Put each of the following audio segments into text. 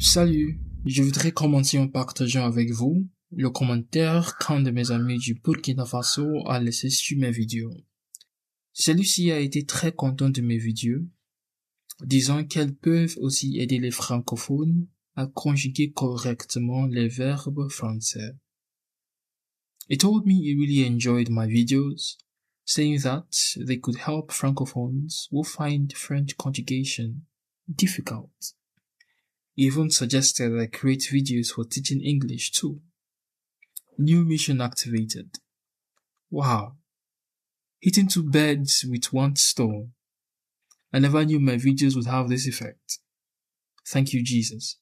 Salut, je voudrais commencer en partageant avec vous le commentaire qu'un de mes amis du Burkina Faso a laissé sur mes vidéos. Celui-ci a été très content de mes vidéos, disant qu'elles peuvent aussi aider les francophones à conjuguer correctement les verbes français. He told me he really enjoyed my videos, saying that they could help francophones who find French conjugation difficult. He even suggested I create videos for teaching English too. New mission activated. Wow. Hitting two birds with one stone. I never knew my videos would have this effect. Thank you, Jesus.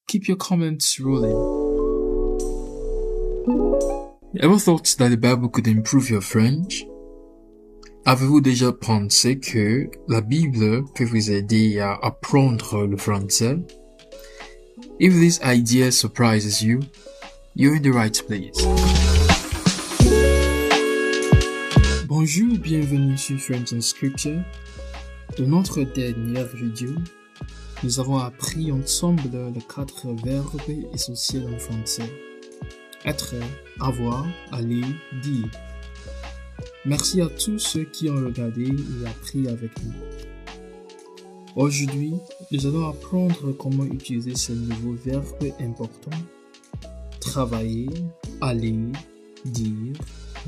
Keep your comments rolling. Ever thought that the Bible could improve your French? Avez-vous déjà pensé que la Bible peut vous aider à apprendre le français? If this idea surprises you, you're in the right place. Bonjour et bienvenue sur French and Scripture. Dans notre dernière vidéo, nous avons appris ensemble les 4 verbes essentiels en français. Être, avoir, aller, dire. Merci à tous ceux qui ont regardé et appris avec nous. Aujourd'hui, nous allons apprendre comment utiliser ces nouveaux verbes importants. Travailler, aller, dire,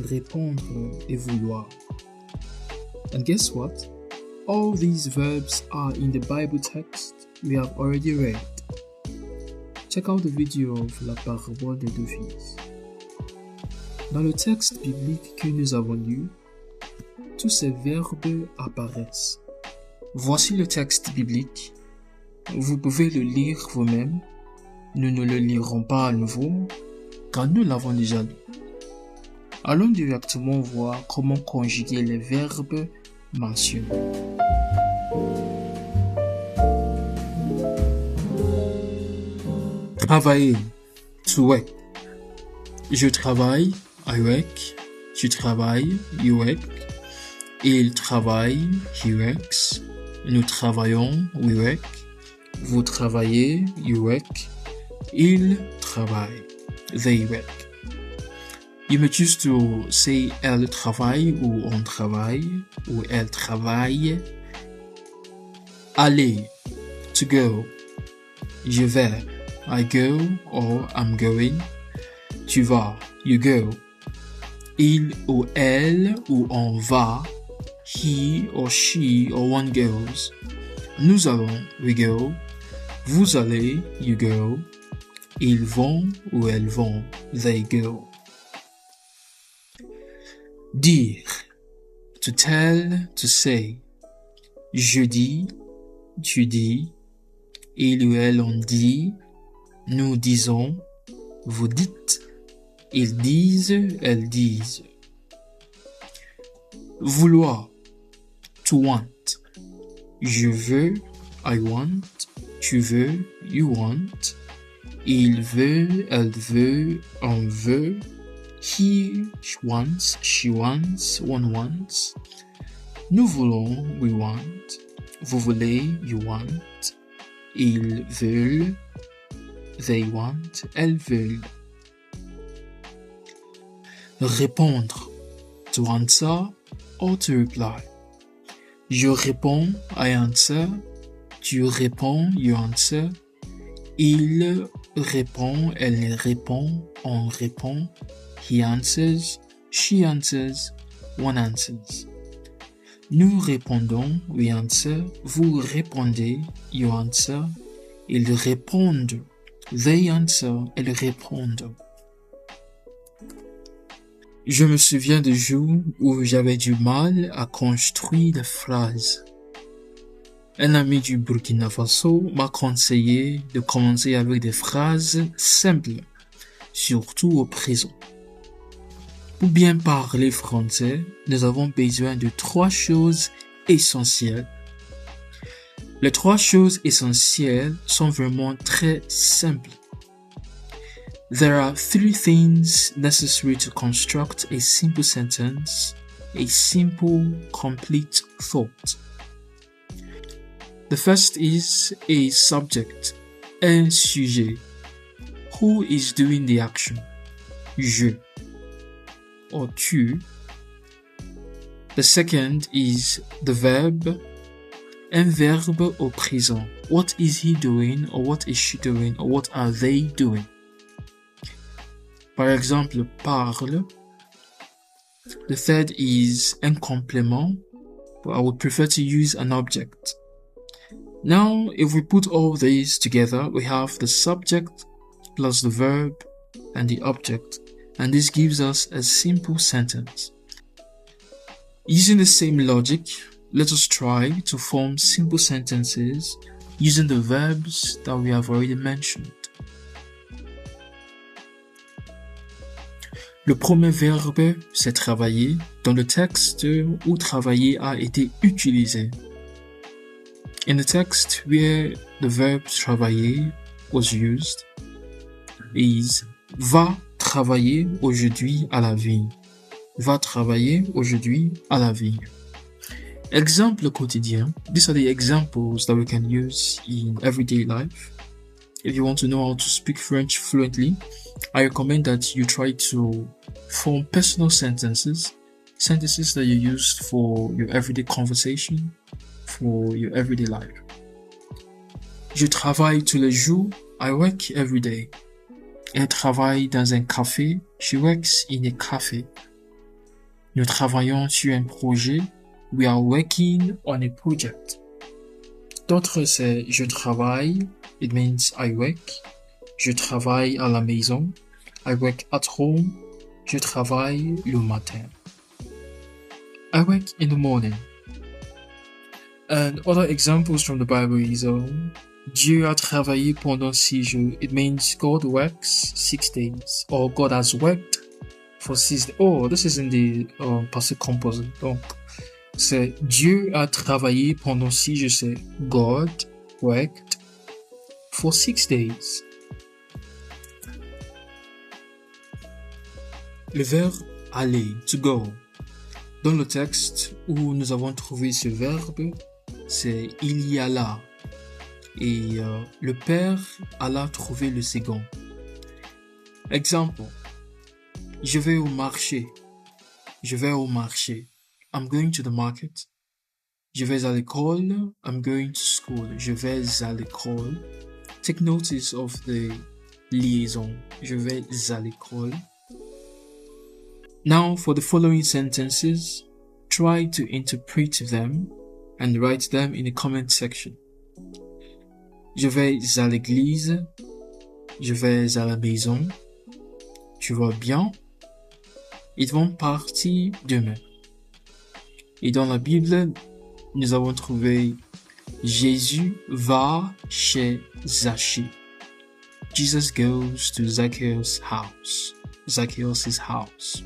répondre et vouloir. And guess what? All these verbs are in the Bible text we have already read. Check out the video of la parabole des 2 fils. Dans le texte biblique que nous avons lu, tous ces verbes apparaissent. Voici le texte biblique. Vous pouvez le lire vous-même. Nous ne le lirons pas à nouveau, car nous l'avons déjà lu. Allons directement voir comment conjuguer les verbes mentionnés. Travailler, to work. Je travaille, I work. Tu travailles, you work. Il travaille, he works. Nous travaillons, we work. Vous travaillez, you work. Il travaille, they work. You may choose to say elle travaille ou on travaille ou elle travaille. Aller, to go. Je vais, I go or I'm going. Tu vas, you go. Il ou elle ou on va. He or she or one goes. Nous allons, we go. Vous allez, you go. Ils vont ou elles vont, they go. Dire, to tell, to say. Je dis, tu dis. Il ou elle on dit. Nous disons, vous dites. Ils disent, elles disent. Vouloir, to want. Je veux, I want. Tu veux, you want. Il veut, elle veut, on veut. He wants, she wants, one wants. Nous voulons, we want. Vous voulez, you want. Ils veulent, they want, elles veulent. Répondre, to answer or to reply. Je réponds, I answer. Tu réponds, you answer. Il répond, elle répond, on répond. He answers, she answers, one answers. Nous répondons, we answer. Vous répondez, you answer. Ils répondent, they answer, elles répondent. Je me souviens de jours où j'avais du mal à construire des phrases. Un ami du Burkina Faso m'a conseillé de commencer avec des phrases simples, surtout au présent. Pour bien parler français, nous avons besoin de 3 choses essentielles. Les 3 choses essentielles sont vraiment très simples. There are 3 things necessary to construct a simple sentence, a simple, complete thought. The first is a subject. un sujet. Who is doing the action? Je or tu. The second is the verb. Un verbe au présent. What is he doing or what is she doing or what are they doing? Par exemple, parle. The third is un complément. I would prefer to use an object. Now, if we put all these together, we have the subject plus the verb and the object, and this gives us a simple sentence. Using the same logic, let us try to form simple sentences using the verbs that we have already mentioned. Le premier verbe, c'est travailler, dans le texte où travailler a été utilisé. In the text where the verb travailler was used is va travailler aujourd'hui à la vigne. Va travailler aujourd'hui à la vigne. Exemple quotidien. These are the examples that we can use in everyday life. If you want to know how to speak French fluently, I recommend that you try to form personal sentences that you use for your everyday conversation, for your everyday life. Je travaille tous les jours. I work every day. Elle travaille dans un café. She works in a cafe. Nous travaillons sur un projet. We are working on a project. D'autres, c'est je travaille. It means I work. Je travaille à la maison. I work at home. Je travaille le matin. I work in the morning. And other examples from the Bible is Dieu a travaillé pendant 6 jours. It means God works 6 days. Or God has worked for 6 days. Oh, this is in the passé composé. Donc, c'est Dieu a travaillé pendant 6 jours. C'est God worked for 6 days. Le verbe aller, to go. Dans le texte où nous avons trouvé ce verbe, c'est il y alla. Et le père alla trouver le second. Exemple. Je vais au marché. Je vais au marché. I'm going to the market. Je vais à l'école. I'm going to school. Je vais à l'école. Take notice of the liaison. Je vais à l'école. Now for the following sentences, try to interpret them and write them in the comment section. Je vais à l'église. Je vais à la maison. Tu vas bien? Ils vont partir demain. Et dans la Bible, nous avons trouvé Jésus va chez Zachée. Jesus goes to Zacchaeus' house. Zacchaeus' house.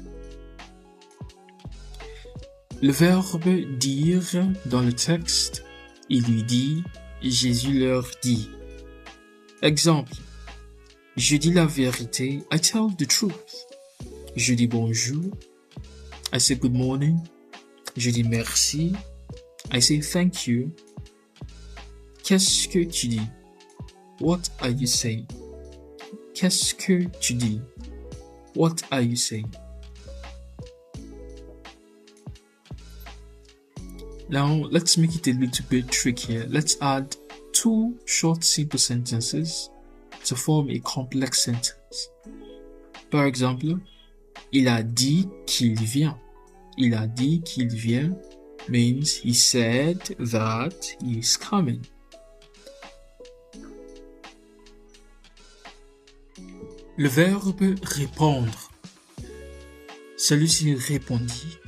Le verbe dire dans le texte, il lui dit, Jésus leur dit. Exemple. Je dis la vérité. I tell the truth. Je dis bonjour. I say good morning. Je dis merci. I say thank you. Qu'est-ce que tu dis? What are you saying? Qu'est-ce que tu dis? What are you saying? Now, let's make it a little bit trickier. Let's add 2 short simple sentences to form a complex sentence. Par exemple, il a dit qu'il vient. Il a dit qu'il vient means he said that he is coming. Le verbe répondre. Celui-ci répondit.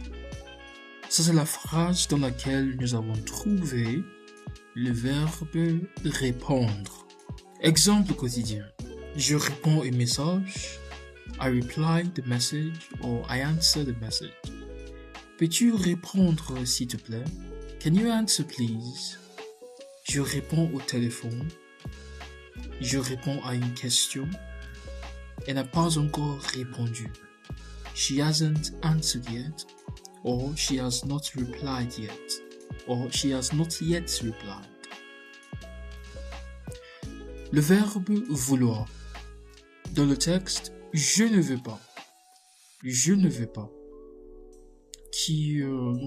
Ça, c'est la phrase dans laquelle nous avons trouvé le verbe répondre. Exemple quotidien. Je réponds au message. I reply the message or I answer the message. Peux-tu répondre s'il te plaît? Can you answer please? Je réponds au téléphone. Je réponds à une question. Elle n'a pas encore répondu. She hasn't answered yet. Or she has not replied yet. Or she has not yet replied. Le verbe vouloir. Dans le texte, je ne veux pas. Je ne veux pas.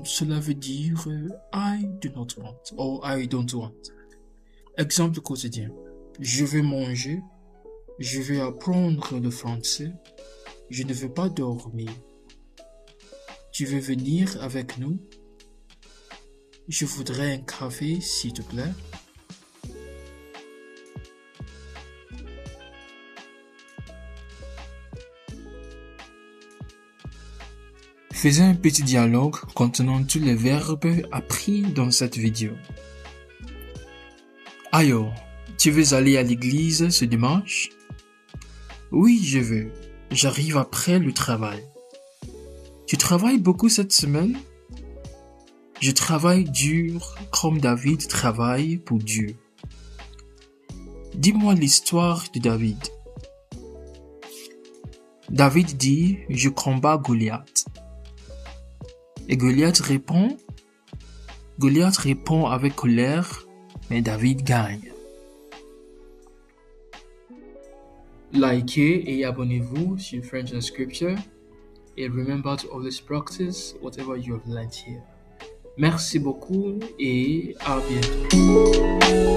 Cela veut dire I do not want or I don't want. Exemple quotidien. Je veux manger. Je veux apprendre le français. Je ne veux pas dormir. Tu veux venir avec nous? Je voudrais un café, s'il te plaît. Faisons un petit dialogue contenant tous les verbes appris dans cette vidéo. Alors, tu veux aller à l'église ce dimanche? Oui, je veux. J'arrive après le travail. Tu travailles beaucoup cette semaine? Je travaille dur comme David travaille pour Dieu. Dis-moi l'histoire de David. David dit, je combats Goliath. Et Goliath répond avec colère, mais David gagne. Likez et abonnez-vous sur French and Scripture. Et remember to always practice whatever you have learned here. Merci beaucoup et à bientôt.